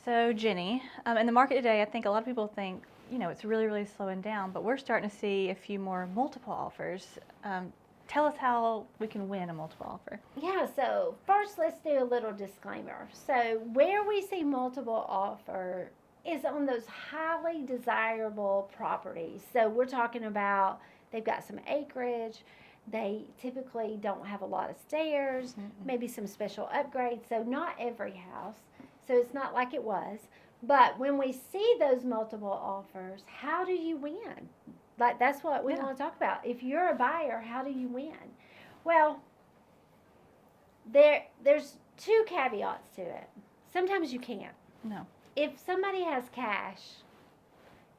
So Jenny, in the market today, I think a lot of people think, it's really, really slowing down, but we're starting to see a few more multiple offers. Tell us how we can win a multiple offer. Yeah, so first let's do a little disclaimer. So where we see multiple offer is on those highly desirable properties. So we're talking about they've got some acreage, they typically don't have a lot of stairs, maybe some special upgrades. So not every house. So it's not like it was. But when we see those multiple offers, how do you win? Like that's what we want to talk about. If you're a buyer, how do you win? Well, there's two caveats to it. Sometimes you can't. No. If somebody has cash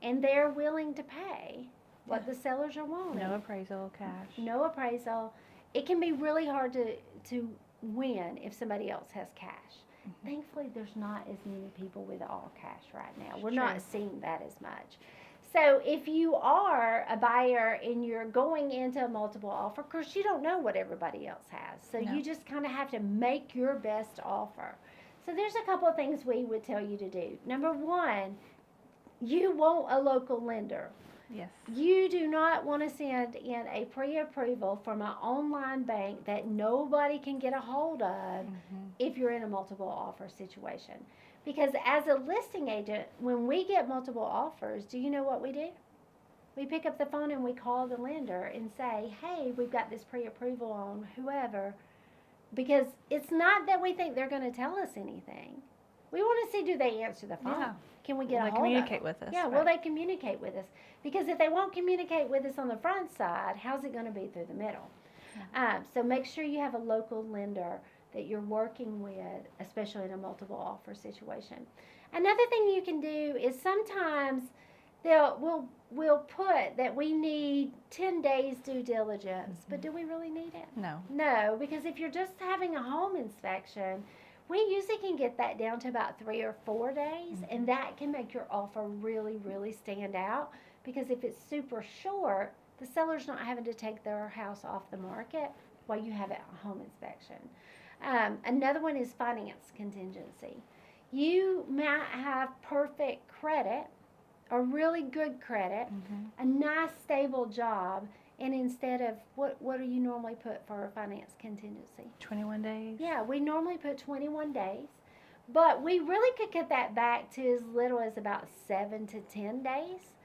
and they're willing to pay what the sellers are wanting. No appraisal, cash. No appraisal. It can be really hard to win if somebody else has cash. Thankfully, there's not as many people with all cash right now. We're not seeing that as much. So if you are a buyer and you're going into a multiple offer, of course you don't know what everybody else has. So you just kind of have to make your best offer. So there's a couple of things we would tell you to do. Number one, you want a local lender. Yes. You do not want to send in a pre-approval from an online bank that nobody can get a hold of if you're in a multiple offer situation. Because as a listing agent, when we get multiple offers, do you know what we do? We pick up the phone and we call the lender and say, hey, we've got this pre-approval on whoever. Because it's not that we think they're going to tell us anything. We want to see, do they answer the phone? Yeah. Can we get a hold of them? Communicate with us. Yeah, will they communicate with us? Because if they won't communicate with us on the front side, how's it going to be through the middle? So make sure you have a local lender that you're working with, especially in a multiple offer situation. Another thing you can do is sometimes we'll put that we need 10 days due diligence, but do we really need it? No. No, because if you're just having a home inspection, we usually can get that down to about 3 or 4 days, and that can make your offer really, really stand out. Because if it's super short, the seller's not having to take their house off the market while you have it a home inspection. Another one is finance contingency. You might have perfect credit, or really good credit, a nice stable job, and instead of, what do you normally put for a finance contingency? 21 days. Yeah, we normally put 21 days, but we really could cut that back to as little as about 7 to 10 days,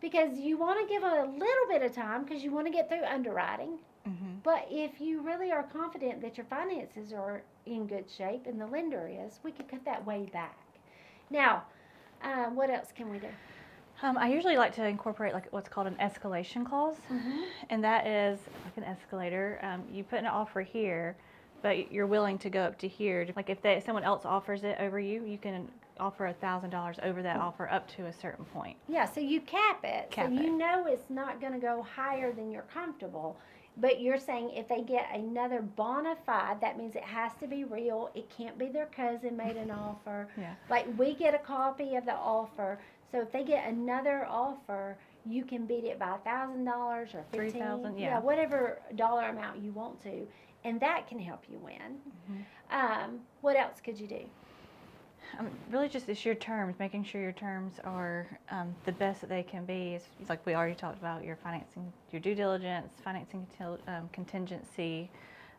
because you want to give a little bit of time because you want to get through underwriting. But if you really are confident that your finances are in good shape and the lender is, we could cut that way back. Now, what else can we do? I usually like to incorporate like what's called an escalation clause, and that is like an escalator. You put an offer here, but you're willing to go up to here. Like if someone else offers it over you, you can offer $1,000 over that offer up to a certain point. Yeah, so you cap it. So you know it's not going to go higher than you're comfortable. But you're saying if they get another bona fide, that means it has to be real. It can't be their cousin made an offer. Like we get a copy of the offer. So if they get another offer, you can beat it by $1,000 or $15,000. Yeah, whatever dollar amount you want to, and that can help you win. What else could you do? Really just it's your terms, making sure your terms are the best that they can be. It's like we already talked about, your financing, your due diligence, financing contingency,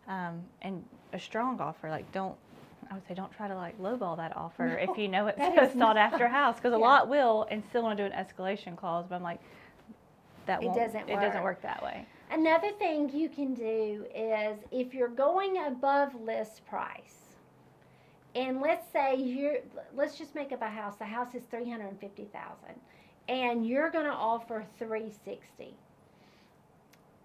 and a strong offer. Like I would say don't try to like lowball that offer if you know it's a sought after house, because a lot will and still want to do an escalation clause, but I'm like, it doesn't work that way. Another thing you can do is if you're going above list price, and let's say let's just make up a house. The house is $350,000, and you're going to offer $360,000.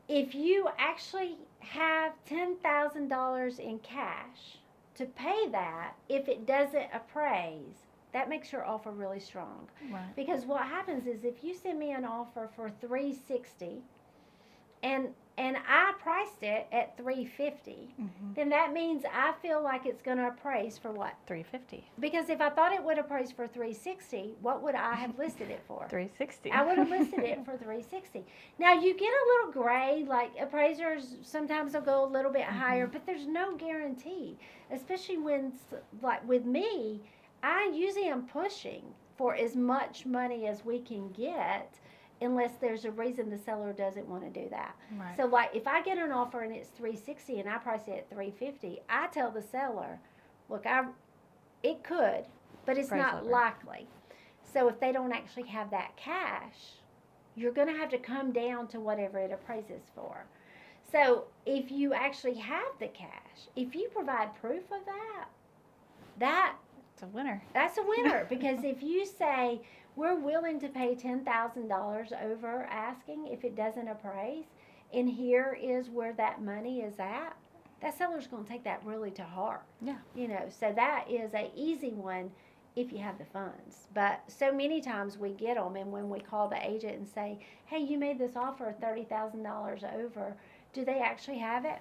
If you actually have $10,000 in cash to pay that, if it doesn't appraise, that makes your offer really strong. Right. Because what happens is if you send me an offer for $360,000, and I priced it at $350,000, then that means I feel like it's going to appraise for what? $350,000. Because if I thought it would appraise for $360,000, what would I have listed it for? $360,000. I would have listed it for $360,000. Now you get a little gray, like appraisers sometimes will go a little bit higher, but there's no guarantee. Especially when, like with me, I usually am pushing for as much money as we can get unless there's a reason the seller doesn't want to do that. Right. So like if I get an offer and it's 360 and I price it at 350, I tell the seller, look, it could, but it's Price not over. likely. So if they don't actually have that cash, you're going to have to come down to whatever it appraises for. So if you actually have the cash, if you provide proof of that It's a winner. that's a winner. Because if you say we're willing to pay $10,000 over asking if it doesn't appraise, and here is where that money is at, that seller's going to take that really to heart. Yeah. So that is a easy one if you have the funds. But so many times we get them, and when we call the agent and say, hey, you made this offer of $30,000 over, do they actually have it?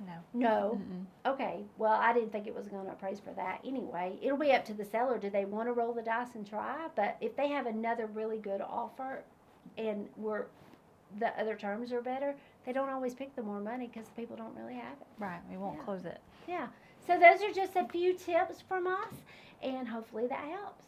No. No. Mm-mm. Okay, well, I didn't think it was going to appraise for that anyway. It'll be up to the seller. Do they want to roll the dice and try? But if they have another really good offer and the other terms are better, they don't always pick the more money because people don't really have it. Right. We won't Yeah. close it. Yeah. So those are just a few tips from us, and hopefully that helps.